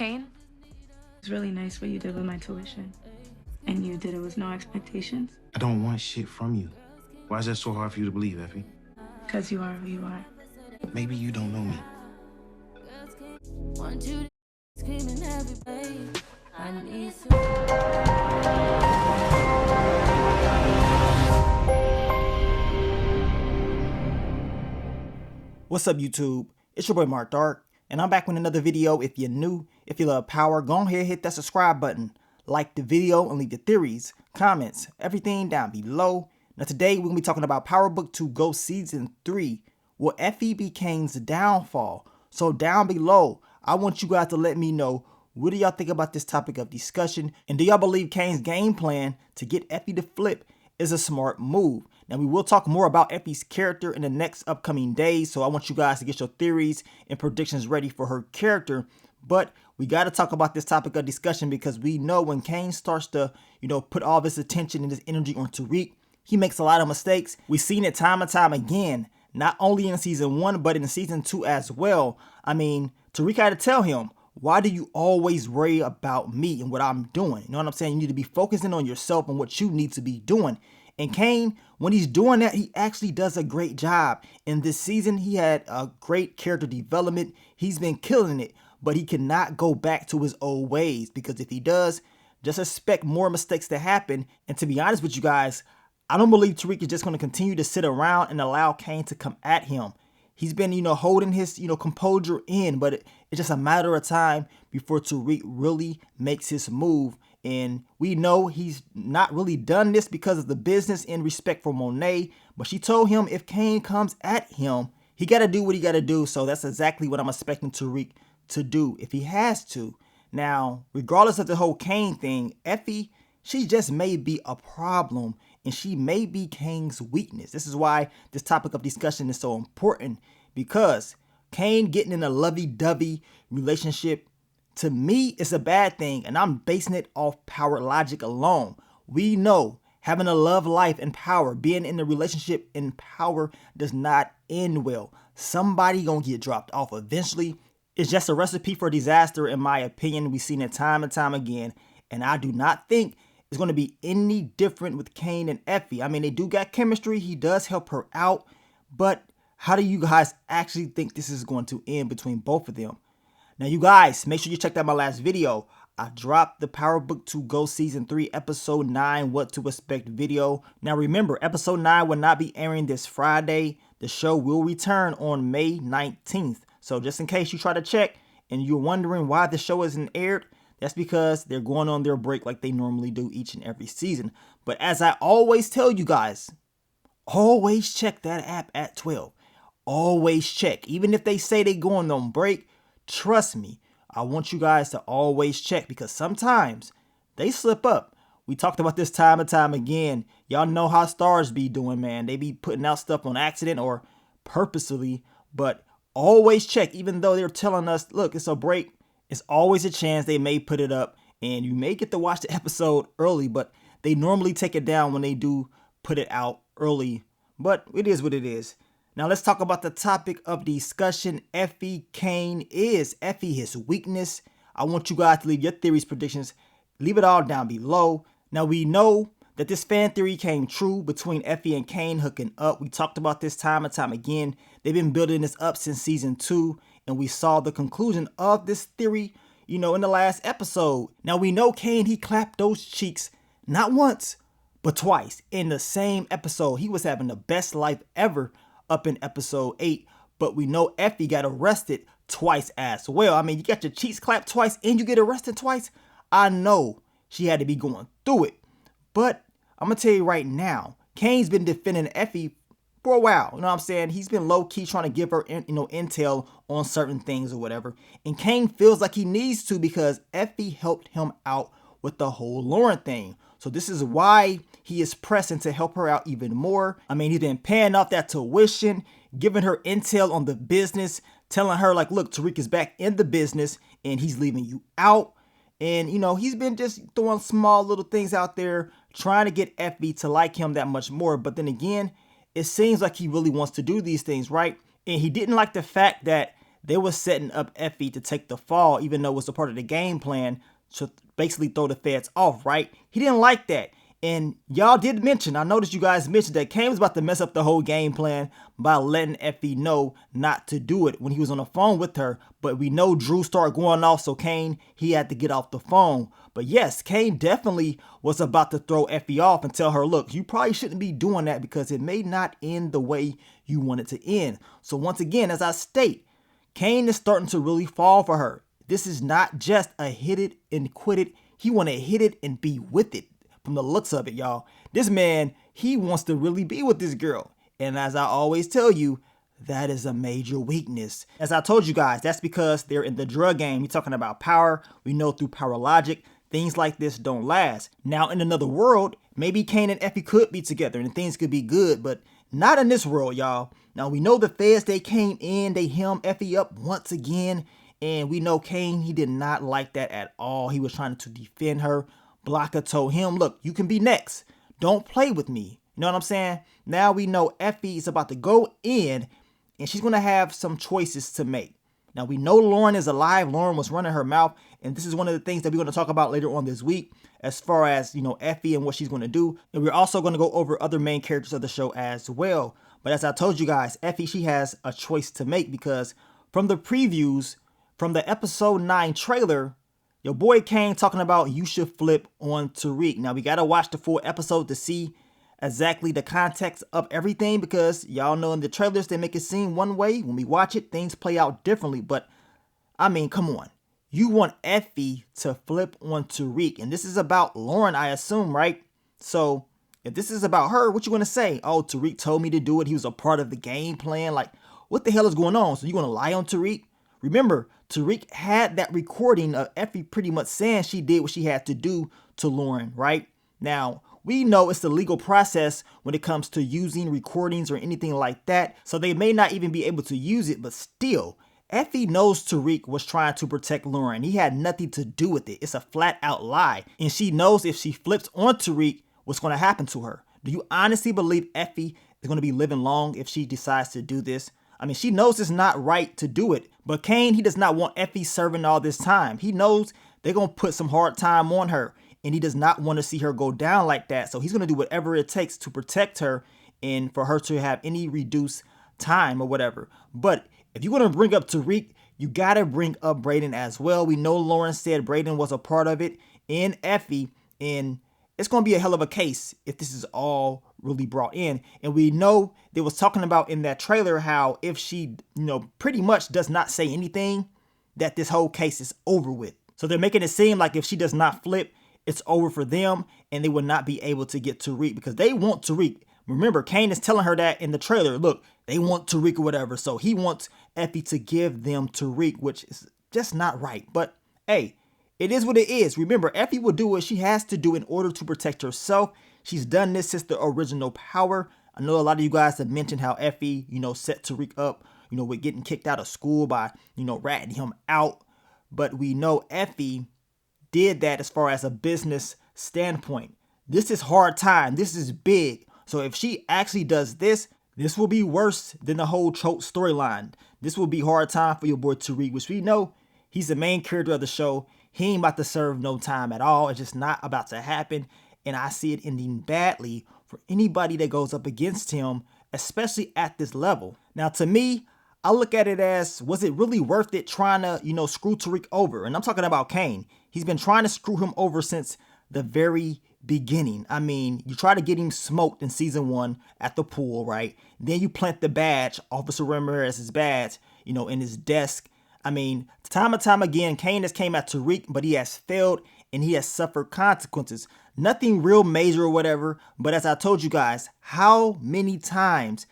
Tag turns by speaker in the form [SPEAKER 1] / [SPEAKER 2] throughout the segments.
[SPEAKER 1] Kane?
[SPEAKER 2] It's really nice what you did with my tuition. And you did it with no expectations.
[SPEAKER 3] I don't want shit from you. Why is that so hard for you to believe, Effie?
[SPEAKER 2] Because you are who you are.
[SPEAKER 3] Maybe you don't know me.
[SPEAKER 4] Want you screaming every day. I need
[SPEAKER 5] What's up, YouTube? It's your boy Mark Dark, and I'm back with another video. If you're new, if you love power, go ahead and hit that subscribe button, like the video, and leave your theories, comments, everything down below. Now today we're gonna be talking about Power Book 2 Go Season 3. Will Effie be Kane's downfall? So down below, I want you guys to let me know, what do y'all think about this topic of discussion? And do y'all believe Kane's game plan to get Effie to flip is a smart move? Now we will talk more about Effie's character in the next upcoming days, so I want you guys to get your theories and predictions ready for her character. But we got to talk about this topic of discussion because we know when Kane starts to, put all this attention and this energy on Tariq, he makes a lot of mistakes. We've seen it time and time again, not only in season 1, but in season 2 as well. I mean, Tariq had to tell him, why do you always worry about me and what I'm doing? You know what I'm saying? You need to be focusing on yourself and what you need to be doing. And Kane, when he's doing that, he actually does a great job. In this season, he had a great character development. He's been killing it, but he cannot go back to his old ways, because if he does, just expect more mistakes to happen. And to be honest with you guys, I don't believe Tariq is just going to continue to sit around and allow Kane to come at him. He's been, holding his, composure in, but it's just a matter of time before Tariq really makes his move. And we know he's not really done this because of the business and respect for Monet. But she told him if Kane comes at him, he got to do what he got to do. So that's exactly what I'm expecting Tariq to do if he has to. Now, regardless of the whole Kane thing, Effie, she just may be a problem. And she may be Kane's weakness. This is why this topic of discussion is so important. Because Kane getting in a lovey-dovey relationship, to me, it's a bad thing, and I'm basing it off power logic alone. We know having a love life and power, being in a relationship in power does not end well. Somebody gonna get dropped off eventually. It's just a recipe for disaster, in my opinion. We've seen it time and time again, and I do not think it's going to be any different with Kane and Effie. I mean, they do got chemistry. He does help her out, but how do you guys actually think this is going to end between both of them? Now, you guys, make sure you check out my last video. I dropped the Power Book 2 Go Season 3 Episode 9 What to Expect video. Now, remember, Episode 9 will not be airing this Friday. The show will return on May 19th. So just in case you try to check and you're wondering why the show isn't aired, that's because they're going on their break like they normally do each and every season. But as I always tell you guys, always check that app at 12. Always check. Even if they say they're going on break, trust me, I want you guys to always check, because sometimes they slip up. We talked about this time and time again. Y'all know how stars be doing, man. They be putting out stuff on accident or purposely, but always check. Even though they're telling us, look, it's a break, it's always a chance they may put it up, and you may get to watch the episode early, but they normally take it down when they do put it out early. But it is what it is. Now let's talk about the topic of discussion. Effie, Kane. Is Effie his weakness? I want you guys to leave your theories, predictions. Leave it all down below. Now we know that this fan theory came true between Effie and Kane hooking up. We talked about this time and time again. They've been building this up since season 2. And we saw the conclusion of this theory, in the last episode. Now we know Kane, he clapped those cheeks not once, but twice in the same episode. He was having the best life ever up in episode 8. But we know Effie got arrested twice as well. I mean, you got your cheeks clapped twice and you get arrested twice. I know she had to be going through it. But I'm going to tell you right now, Kane's been defending Effie for a while. You know what I'm saying? He's been low-key trying to give her, intel on certain things or whatever. And Kane feels like he needs to, because Effie helped him out with the whole Lauren thing. So this is why he is pressing to help her out even more. I mean, he's been paying off that tuition, giving her intel on the business, telling her like, look, Tariq is back in the business and he's leaving you out. And, he's been just throwing small little things out there, trying to get Effie to like him that much more. But then again, it seems like he really wants to do these things, right? And he didn't like the fact that they were setting up Effie to take the fall, even though it was a part of the game plan to basically throw the feds off, right? He didn't like that. And y'all did mention, I noticed you guys mentioned that Kane was about to mess up the whole game plan by letting Effie know not to do it when he was on the phone with her. But we know Drew started going off, so Kane, he had to get off the phone. But yes, Kane definitely was about to throw Effie off and tell her, look, you probably shouldn't be doing that because it may not end the way you want it to end. So once again, as I state, Kane is starting to really fall for her. This is not just a hit it and quit it. He want to hit it and be with it. From the looks of it, y'all, this man, he wants to really be with this girl. And as I always tell you, that is a major weakness. As I told you guys, that's because they're in the drug game. You're talking about power. We know through power logic, things like this don't last. Now, in another world, maybe Kane and Effie could be together and things could be good, but not in this world, y'all. Now, we know the feds, they came in, they hemmed Effie up once again. And we know Kane, he did not like that at all. He was trying to defend her. Blanca told him, look, you can be next. Don't play with me. You know what I'm saying? Now we know Effie is about to go in and she's going to have some choices to make. Now we know Lauren is alive. Lauren was running her mouth. And this is one of the things that we're going to talk about later on this week as far as, you know, Effie and what she's going to do. And we're also going to go over other main characters of the show as well. But as I told you guys, Effie, she has a choice to make because from the previews, from the episode 9 trailer, your boy Kane talking about you should flip on Tariq. Now, we got to watch the full episode to see exactly the context of everything because y'all know in the trailers, they make it seem one way. When we watch it, things play out differently. But, I mean, come on. You want Effie to flip on Tariq. And this is about Lauren, I assume, right? So, if this is about her, what you going to say? Oh, Tariq told me to do it. He was a part of the game plan. Like, what the hell is going on? So, you going to lie on Tariq? Remember, Tariq had that recording of Effie pretty much saying she did what she had to do to Lauren, right? Now, we know it's the legal process when it comes to using recordings or anything like that, so they may not even be able to use it, but still, Effie knows Tariq was trying to protect Lauren. He had nothing to do with it. It's a flat out lie, and she knows if she flips on Tariq, what's going to happen to her. Do you honestly believe Effie is going to be living long if she decides to do this? I mean, she knows it's not right to do it, but Kane, he does not want Effie serving all this time. He knows they're going to put some hard time on her, and he does not want to see her go down like that. So he's going to do whatever it takes to protect her and for her to have any reduced time or whatever. But if you're going to bring up Tariq, you got to bring up Brayden as well. We know Lauren said Brayden was a part of it in Effie, and it's going to be a hell of a case if this is all really brought in. And we know they was talking about in that trailer how if she, you know, pretty much does not say anything, that this whole case is over with. So they're making it seem like if she does not flip, it's over for them and they will not be able to get Tariq because they want Tariq. Remember, Kane is telling her that in the trailer. Look, they want Tariq or whatever. So he wants Effie to give them Tariq, which is just not right. But hey, it is what it is. Remember, Effie will do what she has to do in order to protect herself. She's done this since the original Power. I know a lot of you guys have mentioned how Effie, you know, set Tariq up, you know, with getting kicked out of school by, you know, ratting him out. But we know Effie did that as far as a business standpoint. This is hard time. This is big. So if she actually does this, this will be worse than the whole Choate storyline. This will be hard time for your boy Tariq, which we know he's the main character of the show. He ain't about to serve no time at all. It's just not about to happen. And I see it ending badly for anybody that goes up against him, especially at this level. Now, to me, I look at it as, was it really worth it trying to, you know, screw Tariq over? And I'm talking about Kane. He's been trying to screw him over since the very beginning. I mean, you try to get him smoked in season 1 at the pool, right? Then you plant the badge, Officer Ramirez's badge, you know, in his desk. I mean, time and time again, Kane has came at Tariq, but he has failed and he has suffered consequences. Nothing real major or whatever, but as I told you guys, how many times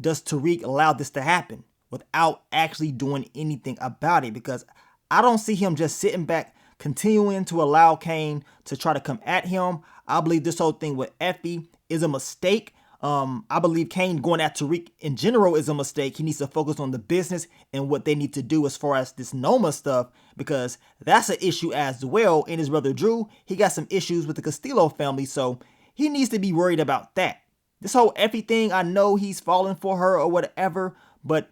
[SPEAKER 5] does Tariq allow this to happen without actually doing anything about it? Because I don't see him just sitting back, continuing to allow Kane to try to come at him. I believe this whole thing with Effie is a mistake. I believe Kane going at Tariq in general is a mistake. He needs to focus on the business and what they need to do as far as this Noma stuff, because that's an issue as well. And his brother Drew, he got some issues with the Castillo family, so he needs to be worried about that. This whole Effie thing, I know he's falling for her or whatever, but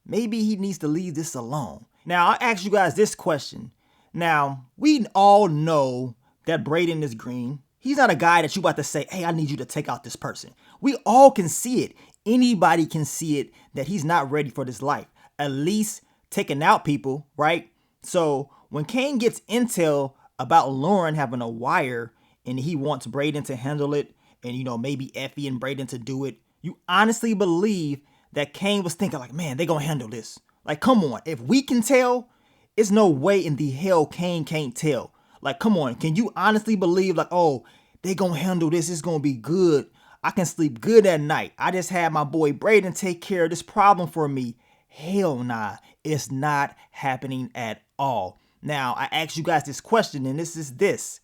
[SPEAKER 5] maybe he needs to leave this alone. Now, I ask you guys this question. Now, we all know that Brayden is green. He's not a guy that you about to say, hey, I need you to take out this person. We all can see it. Anybody can see it that he's not ready for this life. At least taking out people, right? So when Kane gets intel about Lauren having a wire and he wants Brayden to handle it and, you know, maybe Effie and Brayden to do it, you honestly believe that Kane was thinking like, man, they gonna handle this. Like, come on. If we can tell, it's no way in the hell Kane can't tell. Like, come on. Can you honestly believe like, oh, they gonna handle this. It's gonna be good. I can sleep good at night. I just had my boy Brayden take care of this problem for me. Hell nah. It's not happening at all. Now, I asked you guys this question, and this is this.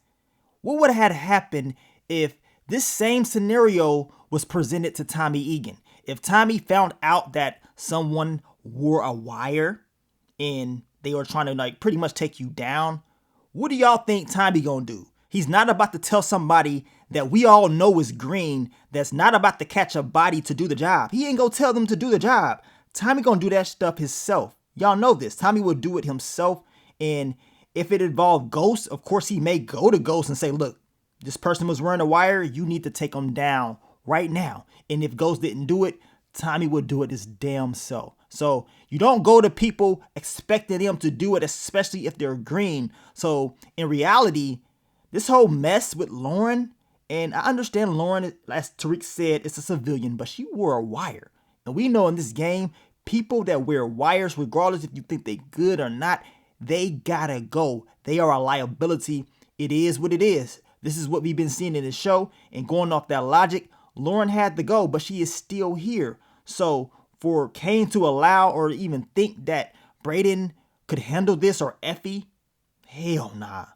[SPEAKER 5] What would have happened if this same scenario was presented to Tommy Egan? If Tommy found out that someone wore a wire and they were trying to like pretty much take you down, what do y'all think Tommy gonna do? He's not about to tell somebody that we all know is green that's not about to catch a body to do the job. He ain't gonna tell them to do the job. Tommy gonna do that stuff himself. Y'all know this. Tommy will do it himself. And if it involved Ghost, of course he may go to Ghost and say, look, this person was wearing a wire. You need to take them down right now. And if Ghost didn't do it, Tommy would do it his damn self. So you don't go to people expecting them to do it, especially if they're green. So in reality, this whole mess with Lauren, and I understand Lauren, as Tariq said, it's a civilian, but she wore a wire. And we know in this game, people that wear wires, regardless if you think they good or not, they gotta go. They are a liability. It is what it is. This is what we've been seeing in the show. And going off that logic, Lauren had to go, but she is still here. So for Kane to allow or even think that Brayden could handle this or Effie, hell nah.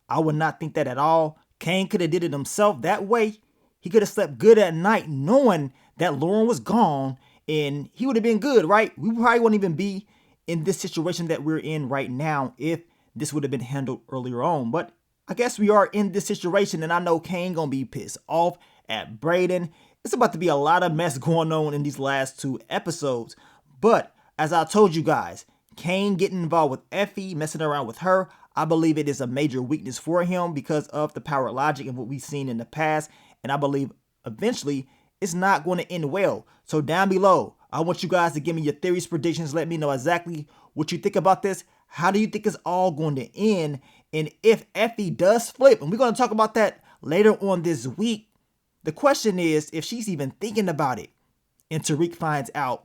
[SPEAKER 5] I would not think that at all. Kane could have did it himself that way. He could have slept good at night knowing that Lauren was gone and he would have been good, right? We probably wouldn't even be in this situation that we're in right now if this would have been handled earlier on. But I guess we are in this situation and I know Kane gonna be pissed off at Brayden. It's about to be a lot of mess going on in these last 2 episodes. But as I told you guys, Kane getting involved with Effie, messing around with her, I believe it is a major weakness for him because of the power logic and what we've seen in the past. And I believe eventually it's not going to end well. So down below, I want you guys to give me your theories, predictions. Let me know exactly what you think about this. How do you think it's all going to end? And if Effie does flip, and we're going to talk about that later on this week, the question is if she's even thinking about it and Tariq finds out,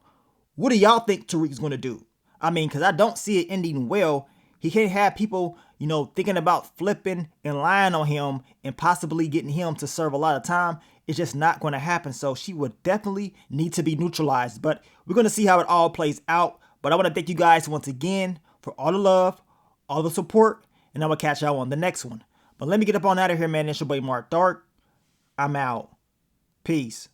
[SPEAKER 5] what do y'all think Tariq's going to do? I mean, because I don't see it ending well. He can't have people, you know, thinking about flipping and lying on him and possibly getting him to serve a lot of time. It's just not going to happen. So she would definitely need to be neutralized. But we're going to see how it all plays out. But I want to thank you guys once again for all the love, all the support, and I'm going to catch y'all on the next one. But let me get up on out of here, man. It's your boy Mark Dark. I'm out. Peace.